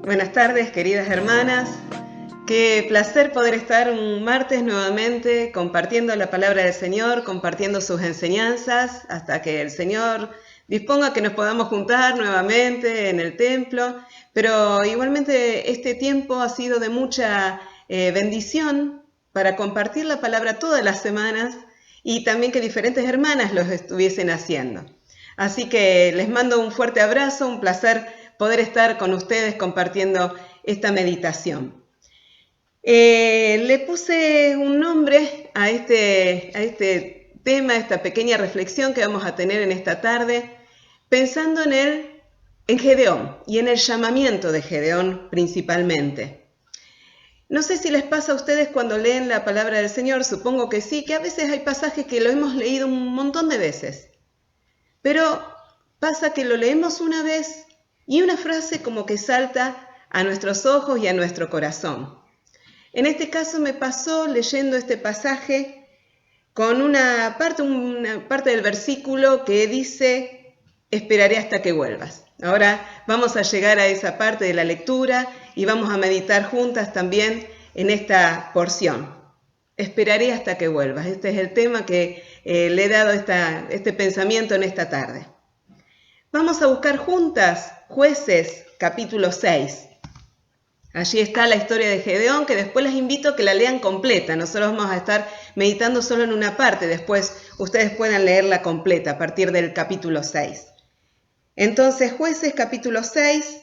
Buenas tardes, queridas hermanas. Qué placer poder estar un martes nuevamente compartiendo la palabra del Señor, compartiendo sus enseñanzas, hasta que el Señor disponga que nos podamos juntar nuevamente en el templo. Pero igualmente este tiempo ha sido de mucha bendición para compartir la palabra todas las semanas y también que diferentes hermanas los estuviesen haciendo. Así que les mando un fuerte abrazo, un placer poder estar con ustedes compartiendo esta meditación. Le puse un nombre a este tema, a esta pequeña reflexión que vamos a tener en esta tarde, pensando en Gedeón y en el llamamiento de Gedeón principalmente. No sé si les pasa a ustedes cuando leen la palabra del Señor, supongo que sí, que a veces hay pasajes que lo hemos leído un montón de veces, pero pasa que lo leemos una vez y una frase como que salta a nuestros ojos y a nuestro corazón. En este caso me pasó leyendo este pasaje con una parte del versículo que dice, esperaré hasta que vuelvas. Ahora vamos a llegar a esa parte de la lectura y vamos a meditar juntas también en esta porción. Esperaré hasta que vuelvas. Este es el tema que le he dado este pensamiento en esta tarde. Vamos a buscar juntas Jueces capítulo 6. Allí está la historia de Gedeón, que después les invito a que la lean completa. Nosotros vamos a estar meditando solo en una parte, después ustedes puedan leerla completa a partir del capítulo 6. Entonces, Jueces capítulo 6,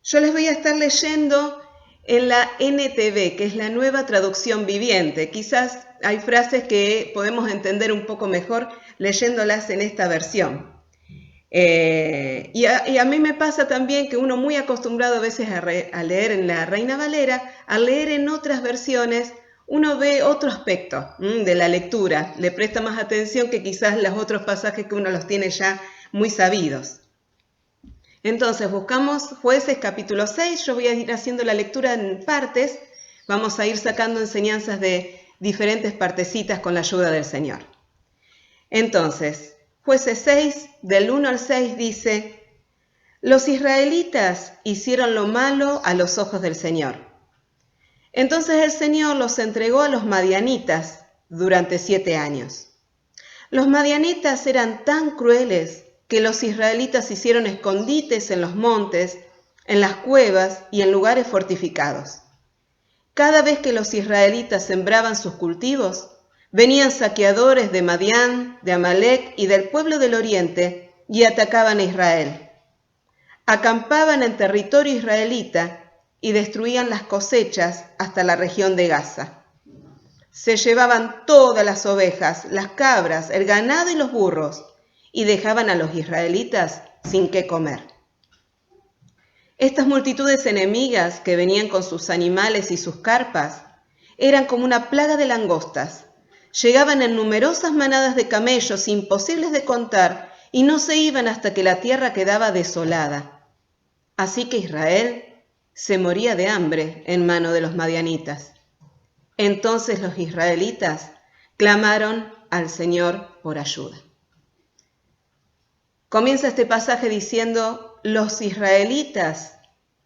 yo les voy a estar leyendo en la NTV, que es la Nueva Traducción Viviente. Quizás hay frases que podemos entender un poco mejor leyéndolas en esta versión. Y a mí me pasa también que uno muy acostumbrado a veces a leer en la Reina Valera, al leer en otras versiones, uno ve otro aspecto de la lectura, le presta más atención que quizás los otros pasajes que uno los tiene ya muy sabidos. Entonces buscamos Jueces capítulo 6, yo voy a ir haciendo la lectura en partes, vamos a ir sacando enseñanzas de diferentes partecitas con la ayuda del Señor. Entonces, Jueces 6, del 1 al 6 dice, los israelitas hicieron lo malo a los ojos del Señor. Entonces el Señor los entregó a los madianitas durante 7 años. Los madianitas eran tan crueles que los israelitas hicieron escondites en los montes, en las cuevas y en lugares fortificados. Cada vez que los israelitas sembraban sus cultivos, venían saqueadores de Madián, de Amalec y del pueblo del oriente y atacaban a Israel. Acampaban en territorio israelita y destruían las cosechas hasta la región de Gaza. Se llevaban todas las ovejas, las cabras, el ganado y los burros y dejaban a los israelitas sin qué comer. Estas multitudes enemigas que venían con sus animales y sus carpas eran como una plaga de langostas. Llegaban en numerosas manadas de camellos imposibles de contar y no se iban hasta que la tierra quedaba desolada. Así que Israel se moría de hambre en mano de los madianitas. Entonces los israelitas clamaron al Señor por ayuda. Comienza este pasaje diciendo, los israelitas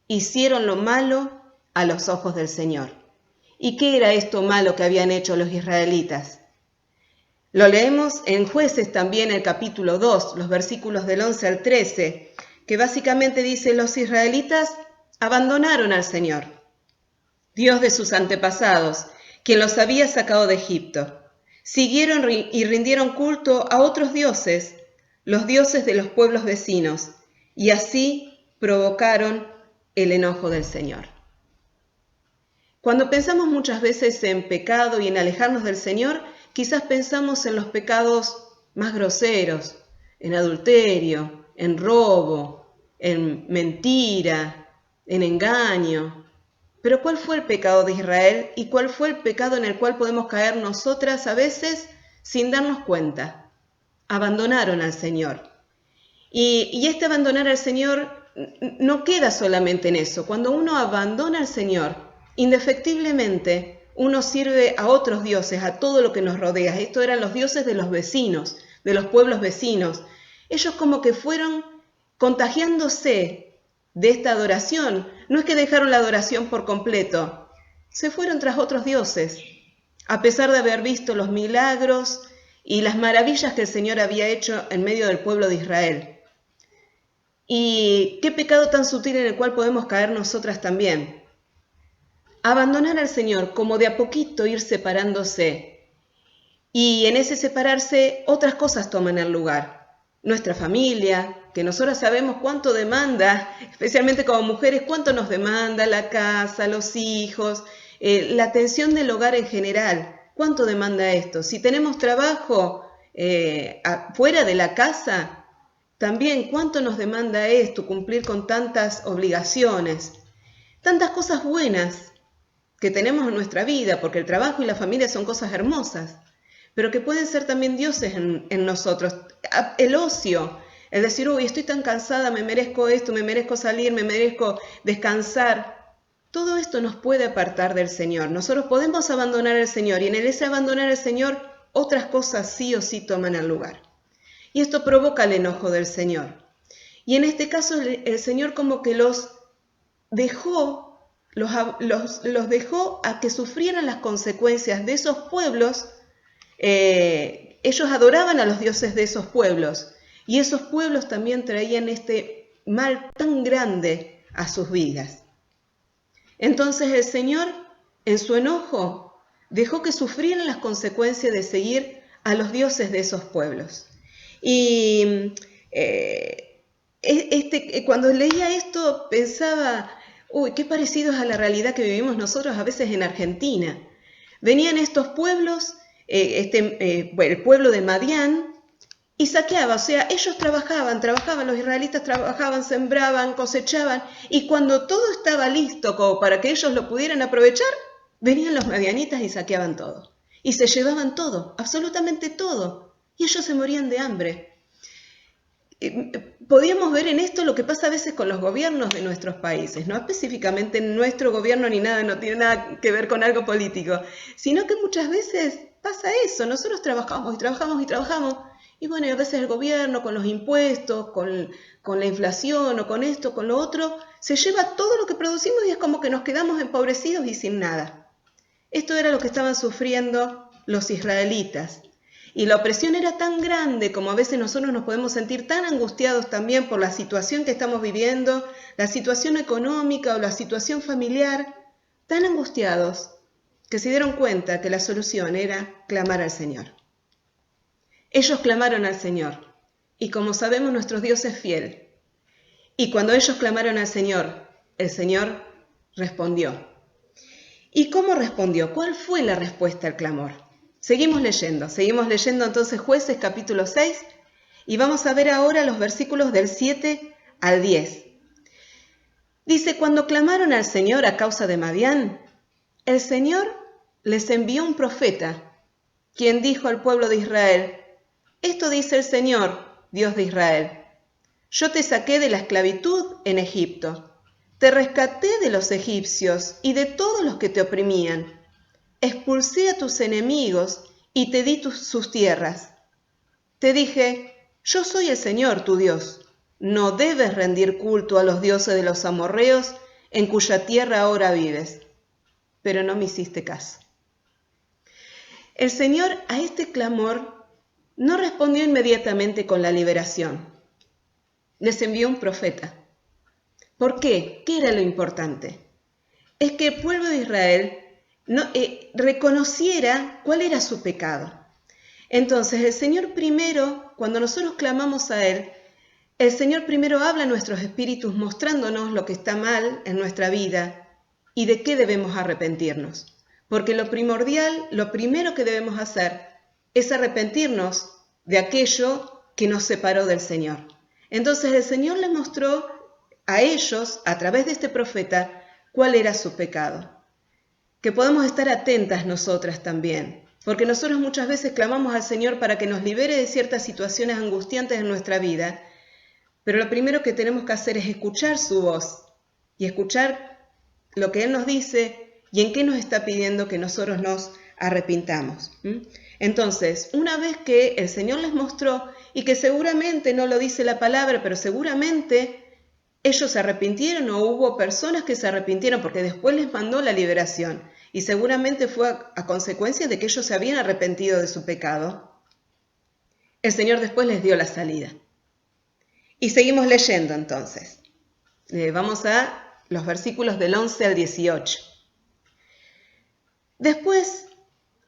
hicieron lo malo a los ojos del Señor. ¿Y qué era esto malo que habían hecho los israelitas? Lo leemos en Jueces también, el capítulo 2, los versículos del 11 al 13, que básicamente dice, los israelitas abandonaron al Señor, Dios de sus antepasados, quien los había sacado de Egipto. Siguieron y rindieron culto a otros dioses, los dioses de los pueblos vecinos, y así provocaron el enojo del Señor. Cuando pensamos muchas veces en pecado y en alejarnos del Señor, quizás pensamos en los pecados más groseros, en adulterio, en robo, en mentira, en engaño. Pero ¿cuál fue el pecado de Israel y cuál fue el pecado en el cual podemos caer nosotras a veces sin darnos cuenta? Abandonaron al Señor. Y este abandonar al Señor no queda solamente en eso. Cuando uno abandona al Señor, indefectiblemente uno sirve a otros dioses, a todo lo que nos rodea. Estos eran los dioses de los vecinos, de los pueblos vecinos. Ellos como que fueron contagiándose de esta adoración. No es que dejaron la adoración por completo, se fueron tras otros dioses, a pesar de haber visto los milagros y las maravillas que el Señor había hecho en medio del pueblo de Israel. Y qué pecado tan sutil en el cual podemos caer nosotras también. Abandonar al Señor, como de a poquito ir separándose. Y en ese separarse otras cosas toman el lugar. Nuestra familia, que nosotras sabemos cuánto demanda, especialmente como mujeres, cuánto nos demanda la casa, los hijos, la atención del hogar en general. ¿Cuánto demanda esto? Si tenemos trabajo fuera de la casa, también cuánto nos demanda esto, cumplir con tantas obligaciones, tantas cosas buenas que tenemos en nuestra vida, porque el trabajo y la familia son cosas hermosas, pero que pueden ser también dioses en nosotros. El ocio, el decir, uy, estoy tan cansada, me merezco esto, me merezco salir, me merezco descansar. Todo esto nos puede apartar del Señor. Nosotros podemos abandonar al Señor y en ese abandonar al Señor otras cosas sí o sí toman el lugar. Y esto provoca el enojo del Señor. Y en este caso el Señor como que los dejó a que sufrieran las consecuencias de esos pueblos. Ellos adoraban a los dioses de esos pueblos y esos pueblos también traían este mal tan grande a sus vidas. Entonces el Señor, en su enojo, dejó que sufrieran las consecuencias de seguir a los dioses de esos pueblos. Y cuando leía esto pensaba, uy, qué parecido es a la realidad que vivimos nosotros a veces en Argentina. Venían estos pueblos, el pueblo de Madián, y saqueaba, o sea, ellos trabajaban, los israelitas trabajaban, sembraban, cosechaban, y cuando todo estaba listo como para que ellos lo pudieran aprovechar, venían los madianitas y saqueaban todo. Y se llevaban todo, absolutamente todo, y ellos se morían de hambre. Podíamos ver en esto lo que pasa a veces con los gobiernos de nuestros países, no específicamente nuestro gobierno ni nada, no tiene nada que ver con algo político, sino que muchas veces pasa eso, nosotros trabajamos y trabajamos y trabajamos, y bueno, y a veces el gobierno con los impuestos, con la inflación o con esto, con lo otro, se lleva todo lo que producimos y es como que nos quedamos empobrecidos y sin nada. Esto era lo que estaban sufriendo los israelitas. Y la opresión era tan grande como a veces nosotros nos podemos sentir tan angustiados también por la situación que estamos viviendo, la situación económica o la situación familiar, tan angustiados que se dieron cuenta que la solución era clamar al Señor. Ellos clamaron al Señor y como sabemos nuestro Dios es fiel. Y cuando ellos clamaron al Señor, el Señor respondió. ¿Y cómo respondió? ¿Cuál fue la respuesta al clamor? Seguimos leyendo entonces Jueces capítulo 6 y vamos a ver ahora los versículos del 7 al 10. Dice, cuando clamaron al Señor a causa de Madián, el Señor les envió un profeta, quien dijo al pueblo de Israel, esto dice el Señor, Dios de Israel, yo te saqué de la esclavitud en Egipto, te rescaté de los egipcios y de todos los que te oprimían. Expulsé a tus enemigos y te di sus tierras. Te dije, yo soy el Señor tu Dios. No debes rendir culto a los dioses de los amorreos en cuya tierra ahora vives. Pero no me hiciste caso. El Señor a este clamor no respondió inmediatamente con la liberación. Les envió un profeta. ¿Por qué? ¿Qué era lo importante? Es que el pueblo de Israel reconociera cuál era su pecado. Entonces el Señor primero, cuando nosotros clamamos a Él, el Señor primero habla a nuestros espíritus mostrándonos lo que está mal en nuestra vida y de qué debemos arrepentirnos. Porque lo primordial, lo primero que debemos hacer es arrepentirnos de aquello que nos separó del Señor. Entonces el Señor les mostró a ellos, a través de este profeta, cuál era su pecado. Que podamos estar atentas nosotras también, porque nosotros muchas veces clamamos al Señor para que nos libere de ciertas situaciones angustiantes en nuestra vida, pero lo primero que tenemos que hacer es escuchar su voz y escuchar lo que Él nos dice y en qué nos está pidiendo que nosotros nos arrepintamos. Entonces, una vez que el Señor les mostró, y que seguramente no lo dice la palabra, pero seguramente ellos se arrepintieron o hubo personas que se arrepintieron porque después les mandó la liberación y seguramente fue a consecuencia de que ellos se habían arrepentido de su pecado. El Señor después les dio la salida. Y seguimos leyendo entonces. Vamos a los versículos del 11 al 18. Después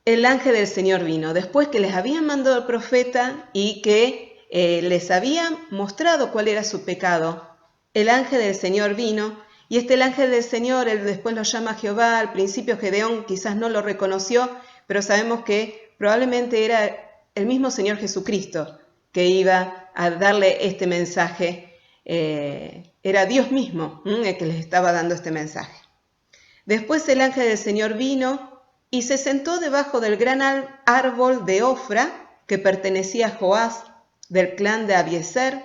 el ángel del Señor vino, después que les habían mandado el profeta y que les había mostrado cuál era su pecado. El ángel del Señor vino, y el ángel del Señor, él después lo llama Jehová. Al principio Gedeón quizás no lo reconoció, pero sabemos que probablemente era el mismo Señor Jesucristo que iba a darle este mensaje. Era Dios mismo el que les estaba dando este mensaje. Después el ángel del Señor vino y se sentó debajo del gran árbol de Ofra que pertenecía a Joás, del clan de Abiezer.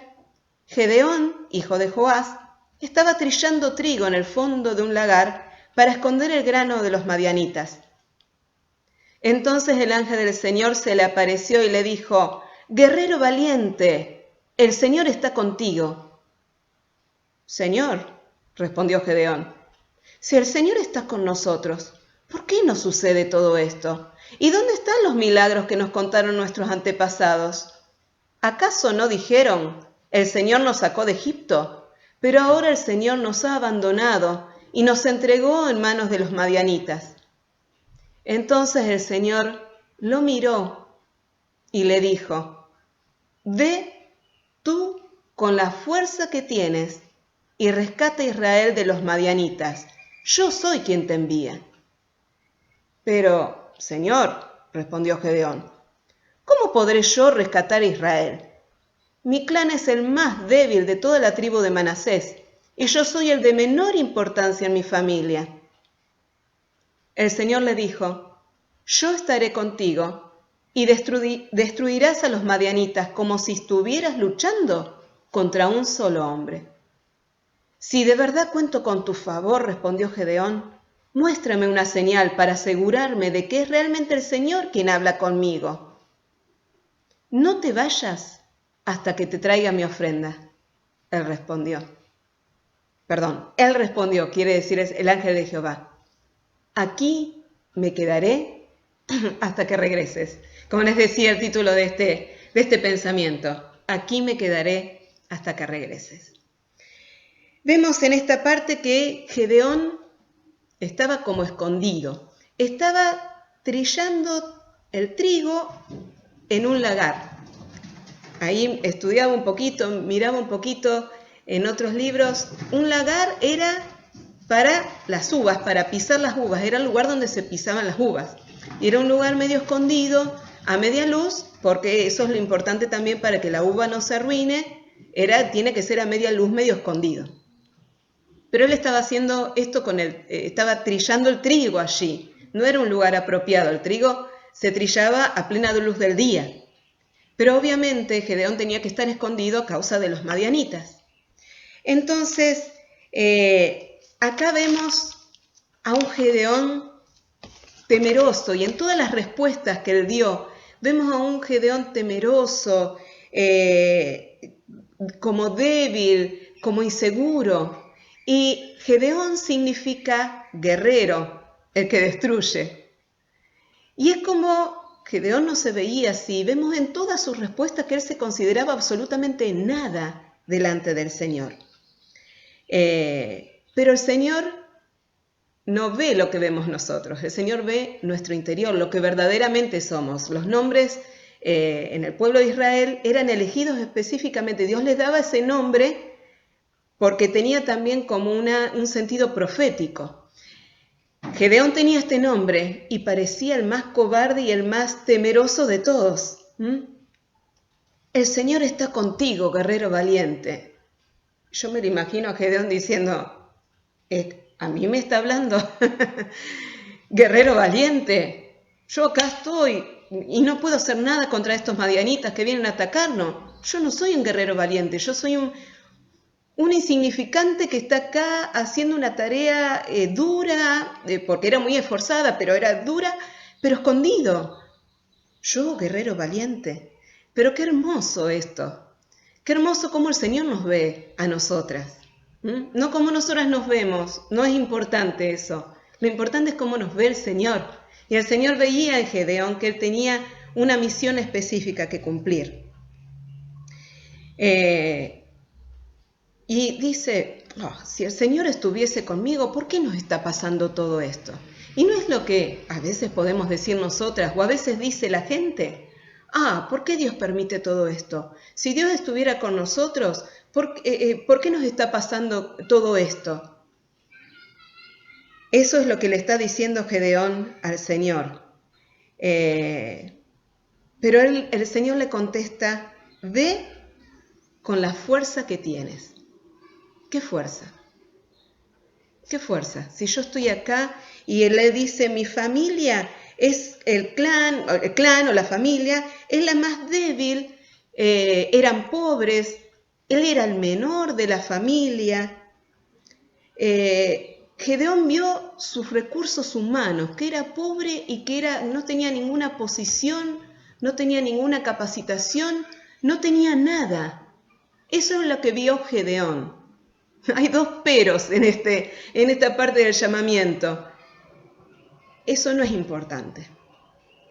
Gedeón, hijo de Joás, estaba trillando trigo en el fondo de un lagar para esconder el grano de los madianitas. Entonces el ángel del Señor se le apareció y le dijo: «Guerrero valiente, el Señor está contigo». «Señor», respondió Gedeón, «si el Señor está con nosotros, ¿por qué nos sucede todo esto? ¿Y dónde están los milagros que nos contaron nuestros antepasados? ¿Acaso no dijeron: el Señor nos sacó de Egipto, pero ahora el Señor nos ha abandonado y nos entregó en manos de los madianitas?» Entonces el Señor lo miró y le dijo: «Ve tú con la fuerza que tienes y rescata a Israel de los madianitas. Yo soy quien te envía». «Pero, Señor», respondió Gedeón, «¿cómo podré yo rescatar a Israel? Mi clan es el más débil de toda la tribu de Manasés, y yo soy el de menor importancia en mi familia». El Señor le dijo: «Yo estaré contigo, y destruirás a los madianitas como si estuvieras luchando contra un solo hombre». «Si de verdad cuento con tu favor», respondió Gedeón, «muéstrame una señal para asegurarme de que es realmente el Señor quien habla conmigo». «No te vayas hasta que te traiga mi ofrenda», él respondió. Él respondió, quiere decir es el ángel de Jehová: «Aquí me quedaré hasta que regreses». Como les decía el título de este pensamiento, aquí me quedaré hasta que regreses. Vemos en esta parte que Gedeón estaba como escondido, estaba trillando el trigo en un lagar. Ahí estudiaba un poquito, miraba un poquito en otros libros. Un lagar era para las uvas, para pisar las uvas, era el lugar donde se pisaban las uvas. Y era un lugar medio escondido, a media luz, porque eso es lo importante también para que la uva no se arruine, tiene que ser a media luz, medio escondido. Pero él estaba haciendo esto estaba trillando el trigo allí. No era un lugar apropiado, el trigo se trillaba a plena luz del día. Pero obviamente Gedeón tenía que estar escondido a causa de los madianitas. Entonces, acá vemos a un Gedeón temeroso, y en todas las respuestas que él dio, vemos a un Gedeón temeroso, como débil, como inseguro. Y Gedeón significa guerrero, el que destruye. Y es como Gedeón no se veía así. Vemos en todas sus respuestas que él se consideraba absolutamente nada delante del Señor. Pero el Señor no ve lo que vemos nosotros. El Señor ve nuestro interior, lo que verdaderamente somos. Los nombres en el pueblo de Israel eran elegidos específicamente. Dios les daba ese nombre porque tenía también como un sentido profético. Gedeón tenía este nombre y parecía el más cobarde y el más temeroso de todos. «El Señor está contigo, guerrero valiente». Yo me lo imagino a Gedeón diciendo: «¿A mí me está hablando? Guerrero valiente, yo acá estoy y no puedo hacer nada contra estos madianitas que vienen a atacarnos. Yo no soy un guerrero valiente, yo soy un insignificante que está acá haciendo una tarea dura, porque era muy esforzada, pero era dura, pero escondido. Yo, guerrero valiente». Pero qué hermoso esto, qué hermoso cómo el Señor nos ve a nosotras. No como nosotras nos vemos, no es importante eso. Lo importante es cómo nos ve el Señor. Y el Señor veía en Gedeón que él tenía una misión específica que cumplir. Y dice, si el Señor estuviese conmigo, ¿por qué nos está pasando todo esto? Y no es lo que a veces podemos decir nosotras o a veces dice la gente. ¿Por qué Dios permite todo esto? Si Dios estuviera con nosotros, ¿por qué nos está pasando todo esto? Eso es lo que le está diciendo Gedeón al Señor. Pero el Señor le contesta, ve con la fuerza que tienes. ¿Qué fuerza? ¿Qué fuerza? Si yo estoy acá y él le dice, mi familia es el clan o la familia, es la más débil, eran pobres, él era el menor de la familia. Gedeón vio sus recursos humanos, que era pobre y que no tenía ninguna posición, no tenía ninguna capacitación, no tenía nada. Eso es lo que vio Gedeón. Hay dos peros en esta parte del llamamiento. Eso no es importante.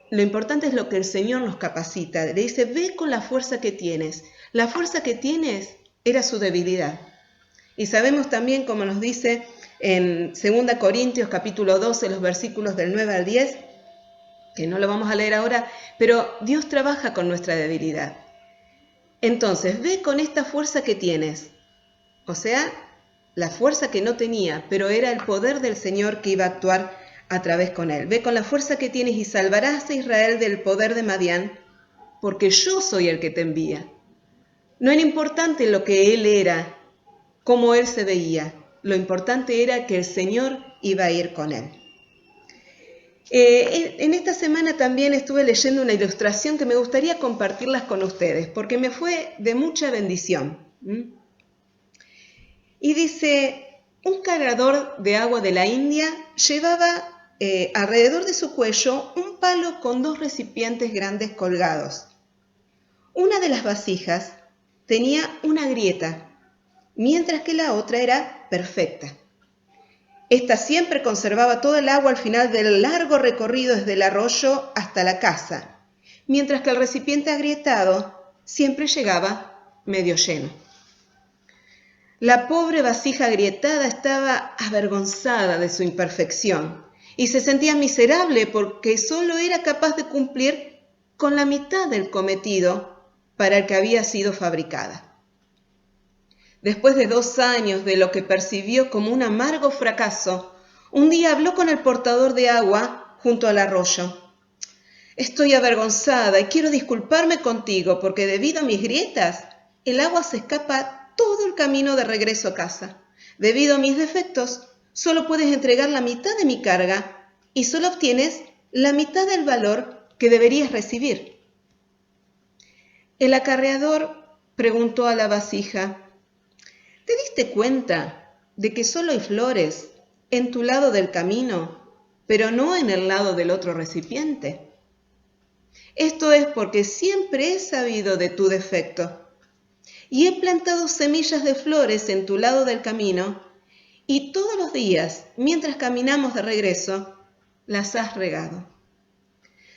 Lo importante es lo que el Señor nos capacita. Le dice, ve con la fuerza que tienes. La fuerza que tienes era su debilidad. Y sabemos también, como nos dice en 2 Corintios capítulo 12, los versículos del 9 al 10, que no lo vamos a leer ahora, pero Dios trabaja con nuestra debilidad. Entonces, ve con esta fuerza que tienes. O sea, la fuerza que no tenía, pero era el poder del Señor que iba a actuar a través con él. Ve con la fuerza que tienes y salvarás a Israel del poder de Madián, porque yo soy el que te envía. No era importante lo que él era, cómo él se veía. Lo importante era que el Señor iba a ir con él. En esta semana también estuve leyendo una ilustración que me gustaría compartirlas con ustedes, porque me fue de mucha bendición. Y dice, un cargador de agua de la India llevaba alrededor de su cuello un palo con 2 recipientes grandes colgados. Una de las vasijas tenía una grieta, mientras que la otra era perfecta. Esta siempre conservaba todo el agua al final del largo recorrido desde el arroyo hasta la casa, mientras que el recipiente agrietado siempre llegaba medio lleno. La pobre vasija agrietada estaba avergonzada de su imperfección y se sentía miserable porque solo era capaz de cumplir con la mitad del cometido para el que había sido fabricada. Después de 2 años de lo que percibió como un amargo fracaso, un día habló con el portador de agua junto al arroyo. Estoy avergonzada y quiero disculparme contigo porque debido a mis grietas, el agua se escapa todo el camino de regreso a casa. Debido a mis defectos, solo puedes entregar la mitad de mi carga y solo obtienes la mitad del valor que deberías recibir. El acarreador preguntó a la vasija, ¿te diste cuenta de que solo hay flores en tu lado del camino, pero no en el lado del otro recipiente? Esto es porque siempre he sabido de tu defecto y he plantado semillas de flores en tu lado del camino y todos los días, mientras caminamos de regreso, las has regado.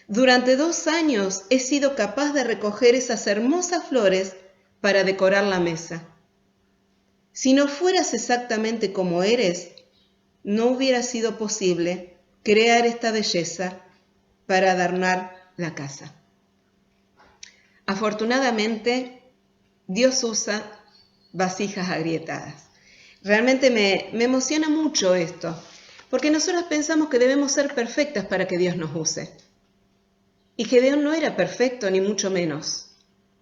Durante 2 años he sido capaz de recoger esas hermosas flores para decorar la mesa. Si no fueras exactamente como eres, no hubiera sido posible crear esta belleza para adornar la casa. Afortunadamente, Dios usa vasijas agrietadas. Realmente me emociona mucho esto, porque nosotros pensamos que debemos ser perfectas para que Dios nos use. Y Gedeón no era perfecto, ni mucho menos.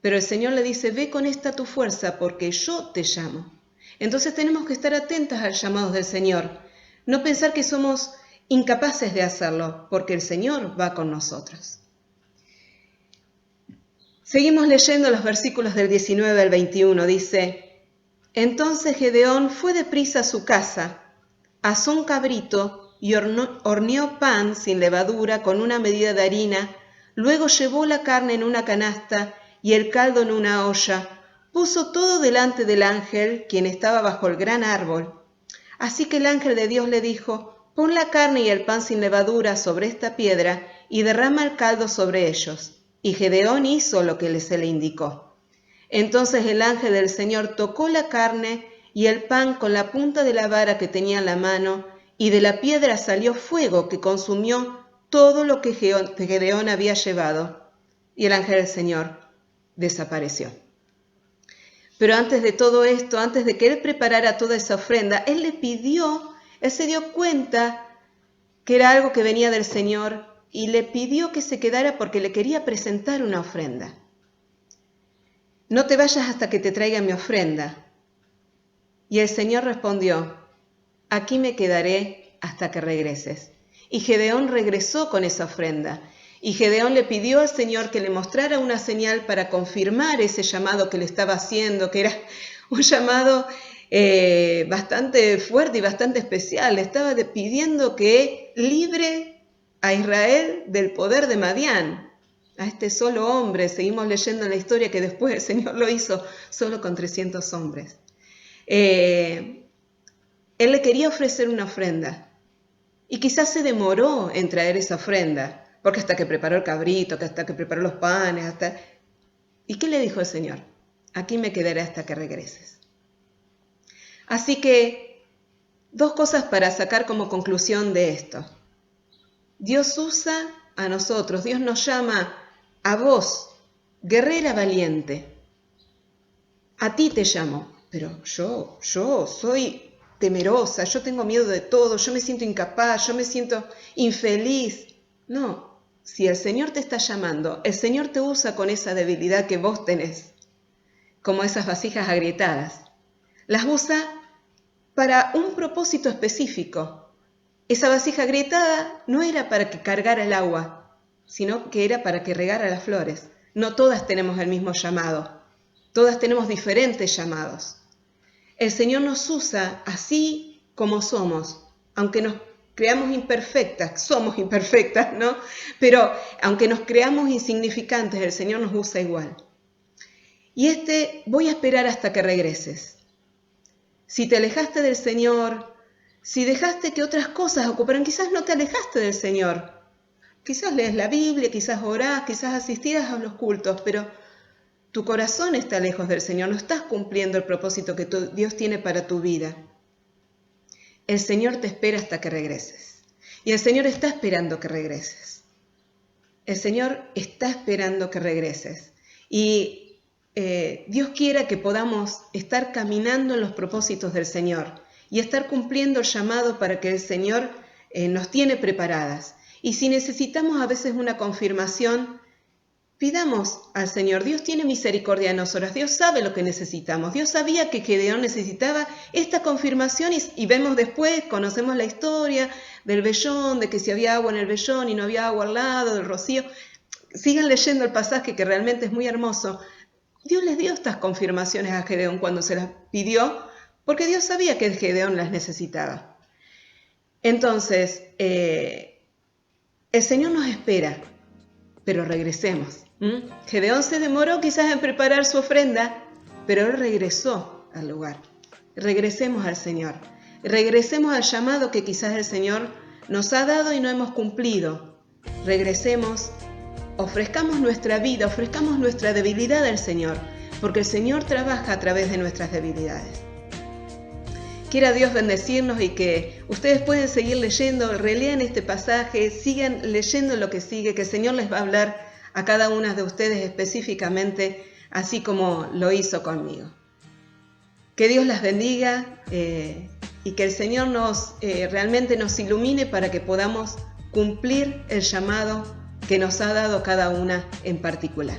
Pero el Señor le dice, ve con esta tu fuerza, porque yo te llamo. Entonces tenemos que estar atentas al llamado del Señor. No pensar que somos incapaces de hacerlo, porque el Señor va con nosotros. Seguimos leyendo los versículos del 19 al 21. Dice, entonces Gedeón fue deprisa a su casa, asó un cabrito y horneó pan sin levadura con una medida de harina. Luego llevó la carne en una canasta y el caldo en una olla, puso todo delante del ángel, quien estaba bajo el gran árbol. Así que el ángel de Dios le dijo: pon la carne y el pan sin levadura sobre esta piedra y derrama el caldo sobre ellos. Y Gedeón hizo lo que se le indicó. Entonces el ángel del Señor tocó la carne y el pan con la punta de la vara que tenía en la mano, y de la piedra salió fuego que consumió todo lo que Gedeón había llevado. Y el ángel del Señor desapareció. Pero antes de todo esto, antes de que él preparara toda esa ofrenda, él se dio cuenta que era algo que venía del Señor y le pidió que se quedara porque le quería presentar una ofrenda. No te vayas hasta que te traiga mi ofrenda. Y el Señor respondió: aquí me quedaré hasta que regreses. Y Gedeón regresó con esa ofrenda. Y Gedeón le pidió al Señor que le mostrara una señal para confirmar ese llamado que le estaba haciendo, que era un llamado bastante fuerte y bastante especial. Le estaba pidiendo que libre a Israel del poder de Madián, a este solo hombre. Seguimos leyendo en la historia que después el Señor lo hizo solo con 300 hombres. Él le quería ofrecer una ofrenda y quizás se demoró en traer esa ofrenda, porque hasta que preparó el cabrito, hasta que preparó los panes, ¿Y qué le dijo el Señor? Aquí me quedaré hasta que regreses. Así que, 2 cosas para sacar como conclusión de esto. Dios usa a nosotros, Dios nos llama a vos, guerrera valiente. A ti te llamo, pero yo soy temerosa, yo tengo miedo de todo, yo me siento incapaz, yo me siento infeliz. No, si el Señor te está llamando, el Señor te usa con esa debilidad que vos tenés, como esas vasijas agrietadas. Las usa para un propósito específico. Esa vasija agrietada no era para que cargara el agua, sino que era para que regara las flores. No todas tenemos el mismo llamado, todas tenemos diferentes llamados. El Señor nos usa así como somos, aunque nos creamos imperfectas, somos imperfectas, ¿no? Pero aunque nos creamos insignificantes, el Señor nos usa igual. Y voy a esperar hasta que regreses. Si te alejaste del Señor, si dejaste que otras cosas ocuparan, quizás no te alejaste del Señor. Quizás lees la Biblia, quizás orás, quizás asistías a los cultos, pero tu corazón está lejos del Señor, no estás cumpliendo el propósito que Dios tiene para tu vida. El Señor te espera hasta que regreses. Y el Señor está esperando que regreses. El Señor está esperando que regreses. Y Dios quiera que podamos estar caminando en los propósitos del Señor y estar cumpliendo el llamado para que el Señor nos tiene preparadas. Y si necesitamos a veces una confirmación, pidamos al Señor. Dios tiene misericordia de nosotras. Dios sabe lo que necesitamos. Dios sabía que Gedeón necesitaba esta confirmación y vemos después, conocemos la historia del vellón, de que si había agua en el vellón y no había agua al lado, del rocío. Sigan leyendo el pasaje que realmente es muy hermoso. Dios les dio estas confirmaciones a Gedeón cuando se las pidió, porque Dios sabía que Gedeón las necesitaba. Entonces, el Señor nos espera, pero regresemos. Gedeón se demoró quizás en preparar su ofrenda, pero él regresó al lugar. Regresemos al Señor. Regresemos al llamado que quizás el Señor nos ha dado y no hemos cumplido. Regresemos, ofrezcamos nuestra vida, ofrezcamos nuestra debilidad al Señor, porque el Señor trabaja a través de nuestras debilidades. Quiera Dios bendecirnos y que ustedes pueden seguir leyendo, relean este pasaje, sigan leyendo lo que sigue, que el Señor les va a hablar a cada una de ustedes específicamente, así como lo hizo conmigo. Que Dios las bendiga y que el Señor realmente nos ilumine para que podamos cumplir el llamado que nos ha dado cada una en particular.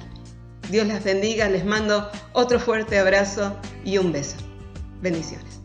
Dios las bendiga, les mando otro fuerte abrazo y un beso. Bendiciones.